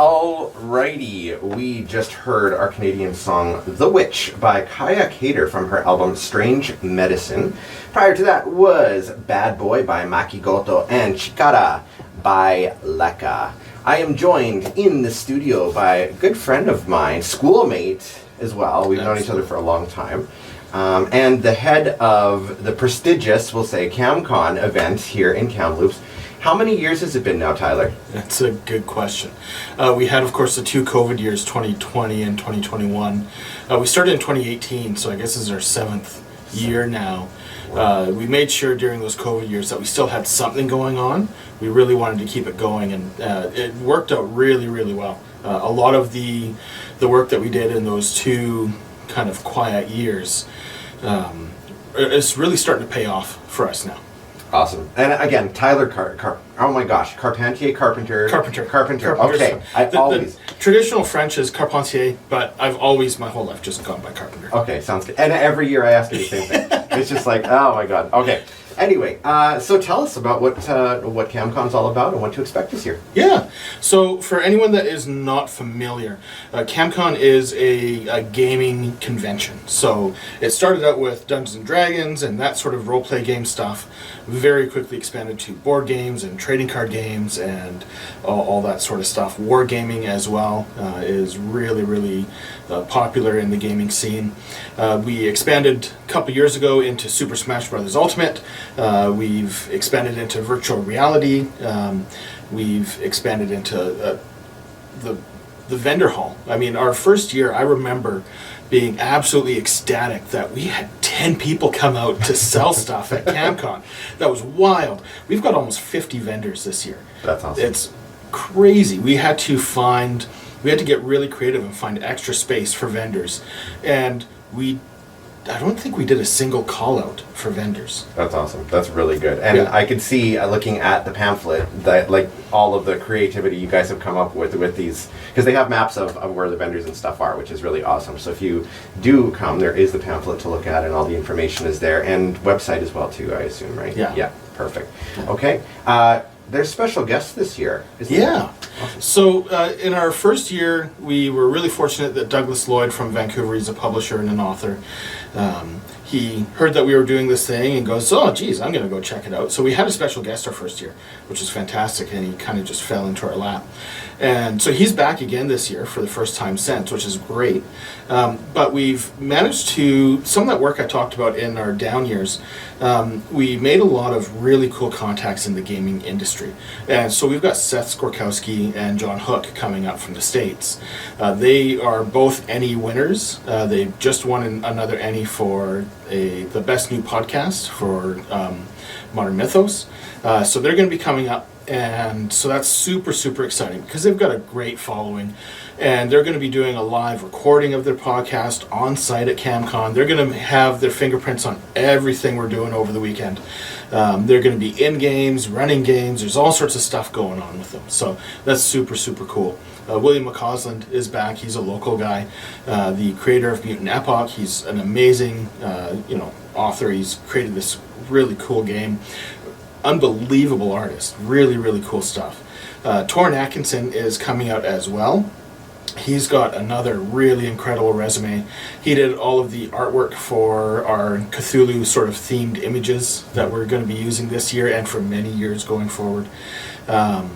Alrighty, we just heard our Canadian song The Witch by Kaya Kater from her album Strange Medicine. Prior to that was Bad Boy by Makigoto and Chikara by Leka. I am joined in the studio by a good friend of mine, schoolmate as well. We've known each other for a long time. And the head of the prestigious, we'll say, KamCon event here in Kamloops. How many years has it been now, Tyler? That's a good question. We had, of course, the two COVID years, 2020 and 2021. We started in 2018, so I guess this is our 7th year now. We made sure during those COVID years that we still had something going on. We really wanted to keep it going, and it worked out really, really well. A lot of the work that we did in those two kind of quiet years is really starting to pay off for us now. Awesome. And again, Tyler oh my gosh, Carpentier. Okay, the traditional French is Carpentier, but I've always, my whole life, just gone by Carpenter. Okay, sounds good. And every year I ask you the same thing. It's just like, oh my god. Okay. Anyway, so tell us about what KamCon's all about and what to expect this year. Yeah. So for anyone that is not familiar, KamCon is a gaming convention. So it started out with Dungeons and Dragons and that sort of role-play game stuff. Very quickly expanded to board games and trading card games and all that sort of stuff. Wargaming as well is really, really popular in the gaming scene. We expanded a couple years ago into Super Smash Bros. Ultimate. We've expanded into virtual reality. We've expanded into the vendor hall. I mean, our first year, I remember being absolutely ecstatic that we had 10 people come out to sell stuff at KamCon. That was wild. We've got almost 50 vendors this year. That's awesome. It's crazy. We had to get really creative and find extra space for vendors. And I don't think we did a single call out for vendors. That's awesome. That's really good. And yeah. I could see, looking at the pamphlet, that like all of the creativity you guys have come up with these, because they have maps of where the vendors and stuff are, which is really awesome. So if you do come, there is the pamphlet to look at, and all the information is there, and website as well too, I assume, right? Yeah. Yeah, perfect. Okay. There's special guests this year, isn't there? Awesome. So in our first year, we were really fortunate that Douglas Lloyd from Vancouver, he's a publisher and an author. He heard that we were doing this thing and goes, oh geez, I'm going to go check it out. So we had a special guest our first year, which is fantastic, and he kind of just fell into our lap. And so he's back again this year for the first time since, which is great. But we've managed to, some of that work I talked about in our down years, we made a lot of really cool contacts in the gaming industry. And so we've got Seth Skorkowski and John Hook coming up from the States. They are both Emmy winners. They just won another Emmy for the best new podcast for Modern Mythos. So they're going to be coming up. And so that's super, super exciting because they've got a great following, and they're going to be doing a live recording of their podcast on site at KamCon. They're going to have their fingerprints on everything we're doing over the weekend. They're going to be in games, running games. There's all sorts of stuff going on with them. So that's super, super cool. William McCausland is back. He's a local guy, the creator of Mutant Epoch. He's an amazing, author. He's created this really cool game. Unbelievable artist. Really, really cool stuff. Torrin Atkinson is coming out as well. He's got another really incredible resume. He did all of the artwork for our Cthulhu sort of themed images that we're going to be using this year and for many years going forward. The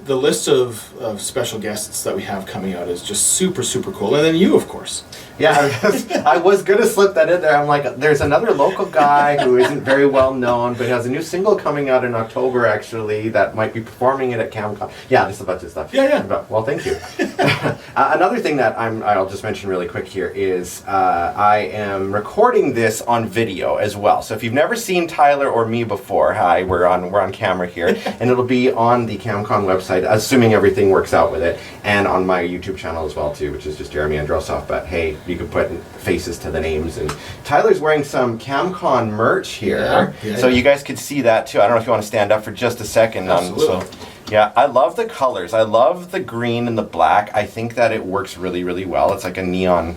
list of special guests that we have coming out is just super, super cool. And then you, of course. Yeah, I was going to slip that in there. I'm like, there's another local guy who isn't very well known, but has a new single coming out in October, actually, that might be performing it at KamCon. Yeah, just a bunch of stuff. Yeah. Well, thank you. Another thing that I'll just mention really quick here is I am recording this on video as well. So if you've never seen Tyler or me before, hi, we're on camera here, and it'll be on the KamCon website, assuming everything works out with it, and on my YouTube channel as well, too, which is just Jeremy Androsov, but hey, you can put faces to the names. And Tyler's wearing some KamCon merch here, so you guys could see that too. I don't know if you want to stand up for just a second. Absolutely. Yeah, I love the colors. I love the green and the black. I think that it works really, really well. It's like a neon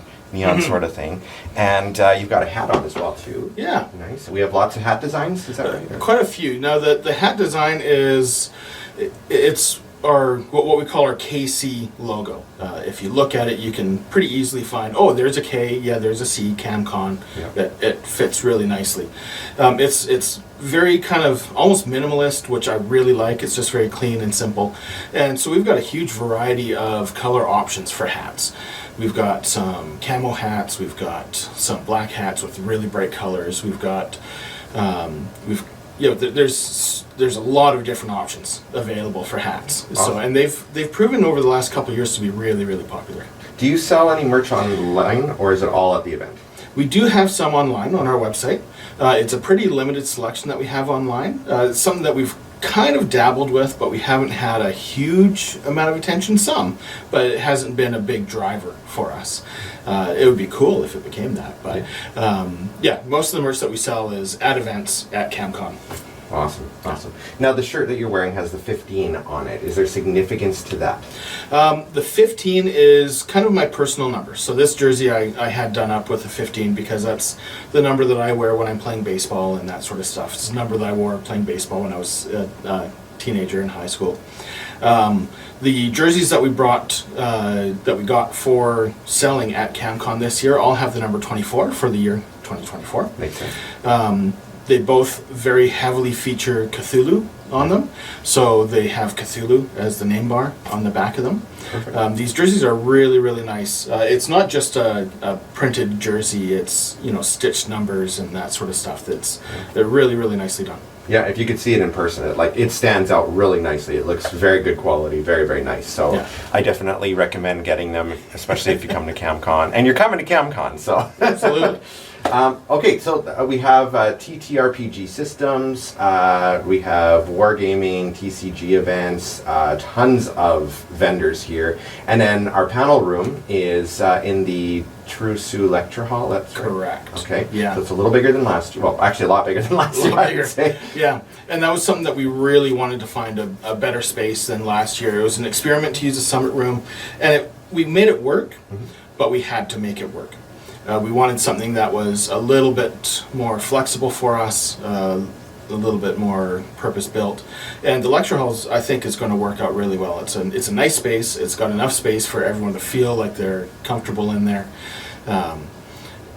sort of thing. And you've got a hat on as well too. Yeah. Nice. We have lots of hat designs, is that right? Quite a few. Now the hat design is, it's our what we call our KC logo. If you look at it, you can pretty easily find, oh, there's a K, yeah, there's a C, KamCon. Yeah. It fits really nicely. It's very kind of almost minimalist, which I really like. It's just very clean and simple. And so we've got a huge variety of color options for hats. We've got some camo hats, we've got some black hats with really bright colors. We've got there's a lot of different options available for hats. Awesome. So, and they've proven over the last couple of years to be really, really popular. Do you sell any merch online, or is it all at the event? We do have some online on our website. It's a pretty limited selection that we have online. It's something that we've kind of dabbled with, but we haven't had a huge amount of attention. Some, but it hasn't been a big driver for us. It would be cool if it became that, but most of the merch that we sell is at events at KamCon. Awesome, awesome. Now the shirt that you're wearing has the 15 on it. Is there significance to that? The 15 is kind of my personal number. So this jersey I had done up with a 15 because that's the number that I wear when I'm playing baseball and that sort of stuff. It's the number that I wore playing baseball when I was a teenager in high school. The jerseys that we got for selling at KamCon this year all have the number 24 for the year 2024. Makes sense. They both very heavily feature Cthulhu on them, so they have Cthulhu as the name bar on the back of them. Perfect. These jerseys are really, really nice. It's not just a printed jersey, it's stitched numbers and that sort of stuff. They're really, really nicely done. Yeah, if you could see it in person, it stands out really nicely. It looks very good quality, very, very nice. So Yeah. I definitely recommend getting them, especially if you come to KamCon. And you're coming to KamCon, so. Absolutely. Okay, so we have TTRPG systems, we have wargaming, TCG events, tons of vendors here. And then our panel room is in the Trusu Lecture Hall. That's right? Correct. Okay. Yeah. So it's a little bigger than last year. Well, actually a lot bigger than last year, I would say. Yeah, and that was something that we really wanted to find a better space than last year. It was an experiment to use a summit room, and we made it work, but we had to make it work. We wanted something that was a little bit more flexible for us, a little bit more purpose-built. And the lecture halls, I think, is going to work out really well. It's a nice space. It's got enough space for everyone to feel like they're comfortable in there.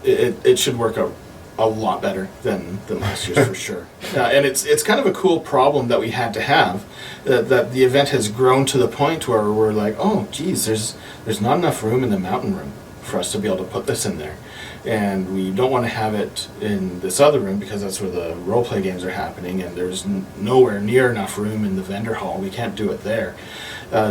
It should work out a lot better than last year's for sure. And it's kind of a cool problem that we had to have, that the event has grown to the point where we're like, oh, geez, there's not enough room in the mountain room for us to be able to put this in there. And we don't want to have it in this other room because that's where the role-play games are happening, and there's nowhere near enough room in the vendor hall. We can't do it there.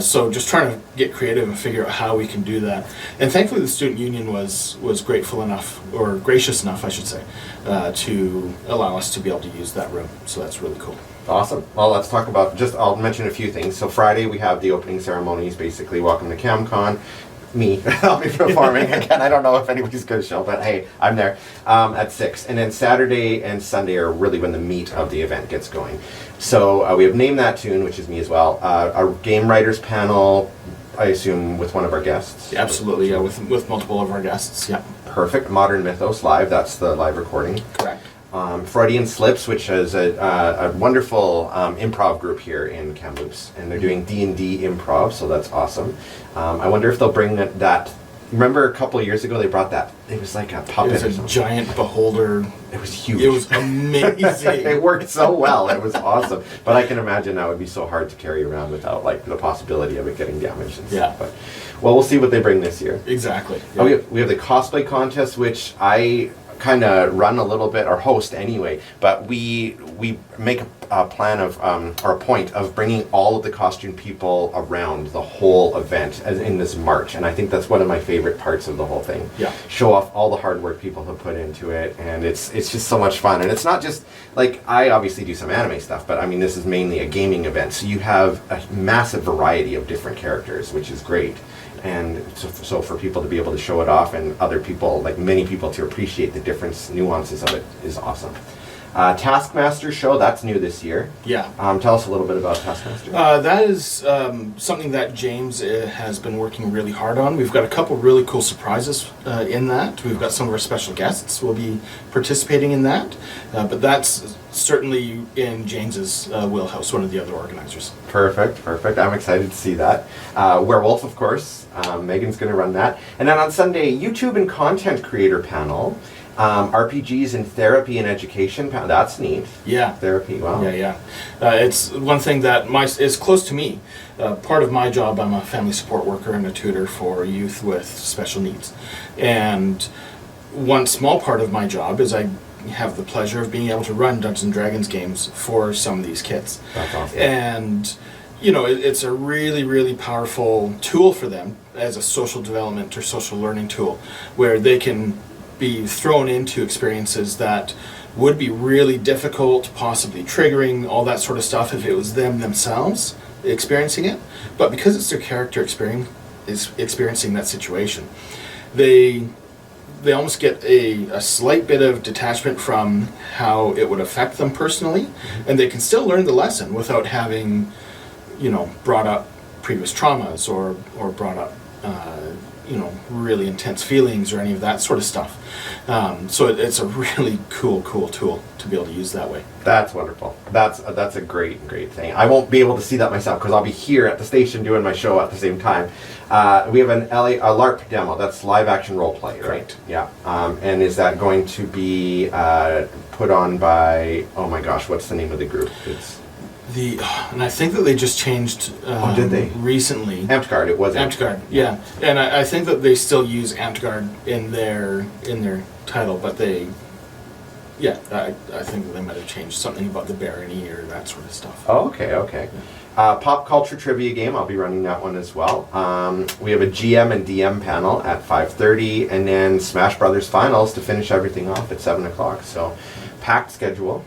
So just trying to get creative and figure out how we can do that. And thankfully the student union was grateful enough, or gracious enough, I should say, to allow us to be able to use that room. So that's really cool. Awesome. Well, let's talk about, I'll mention a few things. So Friday we have the opening ceremonies, basically welcome to KamCon. Me, I'll be performing again. I don't know if anybody's going to show, but hey, I'm there at 6. And then Saturday and Sunday are really when the meat of the event gets going. So we have Name That Tune, which is me as well. Our game writers panel, I assume, with one of our guests. Yeah, absolutely, yeah, with multiple of our guests, yeah. Perfect. Modern Mythos Live, that's the live recording. Correct. Freudian Slips, which is a wonderful improv group here in Kamloops, and they're doing D&D improv, so that's awesome. I wonder if they'll bring that. Remember a couple of years ago they brought that? It was like a puppet. It was a giant beholder. It was huge. It was amazing. It worked so well. It was awesome. But I can imagine that would be so hard to carry around without the possibility of it getting damaged and stuff. But well, we'll see what they bring this year. Exactly. Yeah. We have the cosplay contest, which I kind of run a little bit, or host anyway, but we make a plan of or a point of bringing all of the costume people around the whole event as in this March, and I think that's one of my favorite parts of the whole thing. Yeah. Show off all the hard work people have put into it, and it's just so much fun. And it's not just I obviously do some anime stuff, but I mean this is mainly a gaming event, so you have a massive variety of different characters, which is great. And so for people to be able to show it off, and other people, many people, to appreciate the different nuances of it is awesome. Taskmaster show, that's new this year. Yeah. Tell us a little bit about Taskmaster. That is something that James has been working really hard on. We've got a couple really cool surprises in that. We've got some of our special guests will be participating in that. But that's certainly in James's wheelhouse, one of the other organizers. Perfect. I'm excited to see that. Werewolf, of course. Megan's going to run that. And then on Sunday, YouTube and content creator panel. RPGs in therapy and education. That's neat. Yeah. Therapy, wow. Yeah. It's one thing that is close to me. Part of my job, I'm a family support worker and a tutor for youth with special needs. And one small part of my job is I have the pleasure of being able to run Dungeons & Dragons games for some of these kids. That's awesome. And, you know, it's a really, really powerful tool for them as a social development or social learning tool where they can be thrown into experiences that would be really difficult, possibly triggering, all that sort of stuff if it was them themselves experiencing it. But because it's their character experiencing that situation, they almost get a slight bit of detachment from how it would affect them personally, and they can still learn the lesson without having, you know, brought up previous traumas or brought up you know, really intense feelings or any of that sort of stuff. So it's a really cool tool to be able to use that way. That's wonderful. That's a great thing. I won't be able to see that myself because I'll be here at the station doing my show at the same time. We have a LARP demo. That's live action role play, right? Correct. Yeah. And is that going to be put on by? Oh my gosh, what's the name of the group? It's and I think that they just changed did they? recently. Amtgard, it was Amtgard, yeah. And I think that they still use Amtgard in their title, but I think that they might have changed something about the barony or that sort of stuff. Oh, okay. Pop culture trivia game, I'll be running that one as well. We have a GM and DM panel at 5:30, and then Smash Brothers Finals to finish everything off at 7 o'clock. So, packed schedule.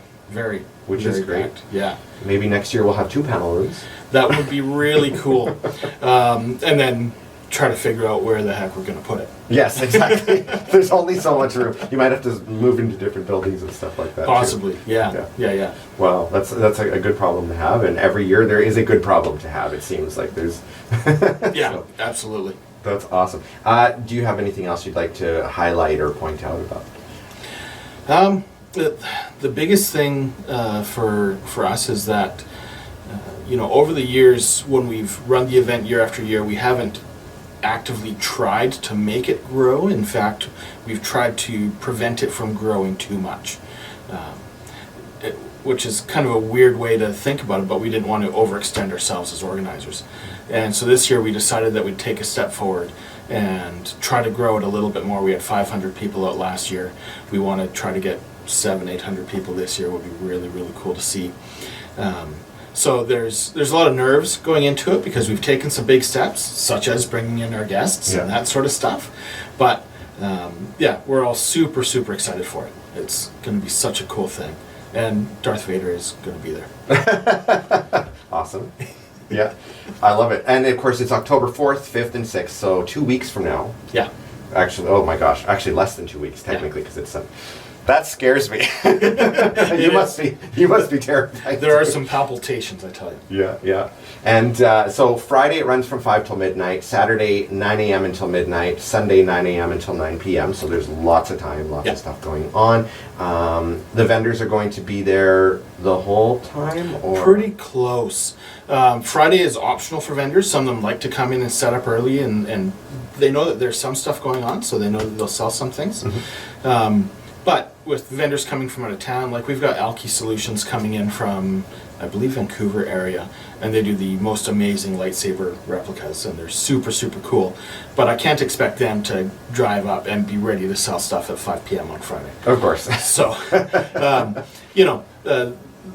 Which is great. Packed. Yeah. Maybe next year we'll have 2 panel rooms. That would be really cool. And then try to figure out where the heck we're going to put it. Yes, exactly. There's only so much room. You might have to move into different buildings and stuff like that. Possibly, too. Yeah. Well, that's a good problem to have, and every year there is a good problem to have. It seems like there's. Yeah, so, absolutely. That's awesome. Do you have anything else you'd like to highlight or point out about? The biggest thing for us is that you know, over the years when we've run the event year after year, we haven't actively tried to make it grow. In fact, we've tried to prevent it from growing too much, which is kind of a weird way to think about it, but we didn't want to overextend ourselves as organizers. And so this year we decided that we'd take a step forward and try to grow it a little bit more. We had 500 people out last year. We want to try to get 700-800 people this year. Would be really cool to see. So there's a lot of nerves going into it because we've taken some big steps, such as bringing in our guests and that sort of stuff. But we're all super excited for it. It's going to be such a cool thing, and Darth Vader is going to be there. Awesome. Yeah, I love it. And of course, it's October 4th, 5th, and 6th, so 2 weeks from now. Yeah. Actually, oh my gosh, actually less than 2 weeks technically because it's that scares me. You must be terrified. There are some palpitations, I tell you. Yeah. And so Friday it runs from 5 till midnight, Saturday 9 a.m. until midnight, Sunday 9 a.m. until 9 p.m. So there's lots of time, lots of stuff going on. The vendors are going to be there the whole time? Or? Pretty close. Friday is optional for vendors. Some of them like to come in and set up early, and they know that there's some stuff going on, so they know that they'll sell some things. Mm-hmm. But with vendors coming from out of town, like we've got Alki Solutions coming in from, I believe, Vancouver area, and they do the most amazing lightsaber replicas, and they're super cool. But I can't expect them to drive up and be ready to sell stuff at 5 p.m. on Friday. Of course. So,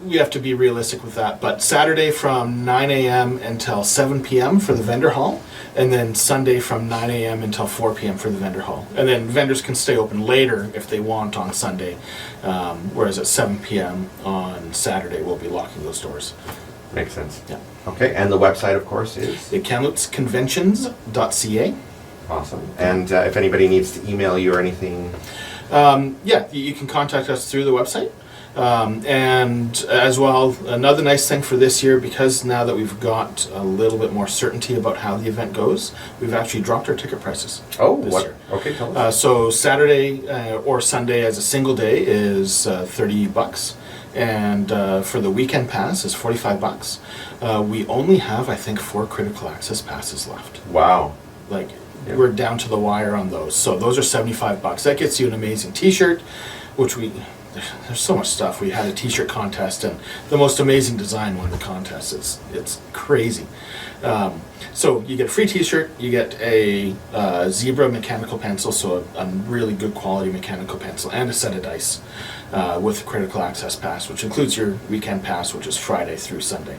we have to be realistic with that. But Saturday from 9 a.m. until 7 p.m. for the vendor hall, and then Sunday from 9 a.m. until 4 p.m. for the vendor hall. And then vendors can stay open later if they want on Sunday, whereas at 7 p.m. on Saturday we'll be locking those doors. Makes sense. Yeah. Okay, and the website, of course, is? KamLooPsConventions.ca. Awesome. And if anybody needs to email you or anything? You can contact us through the website. And as well, another nice thing for this year, because now that we've got a little bit more certainty about how the event goes, we've actually dropped our ticket prices this year. Okay, tell us. So Saturday or Sunday as a single day is $30, and for the weekend pass is $45. We only have, I think, 4 critical access passes left. Wow. Like, we're down to the wire on those. So those are $75. That gets you an amazing T-shirt, which there's so much stuff. We had a T-shirt contest, and the most amazing design won the contest. It's crazy. So you get a free T-shirt, you get a Zebra mechanical pencil, so a really good quality mechanical pencil, and a set of dice with a critical access pass, which includes your weekend pass, which is Friday through Sunday.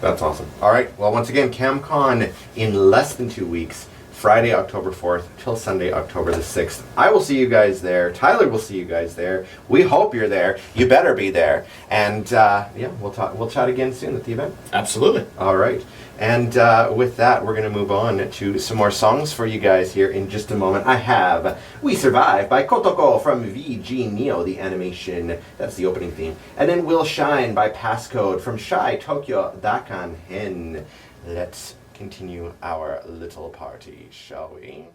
That's awesome. All right. Well, once again, KamCon in less than 2 weeks. Friday, October 4th till Sunday, October the 6th. I will see you guys there. Tyler will see you guys there. We hope you're there. You better be there. And yeah, we'll chat again soon at the event. Absolutely. All right. And with that, we're going to move on to some more songs for you guys here in just a moment. I have We Survive by Kotoko from VG Neo, the animation. That's the opening theme. And then Will Shine by Passcode from Shy Tokyo Dakan Hen. Let's continue our little party, shall we?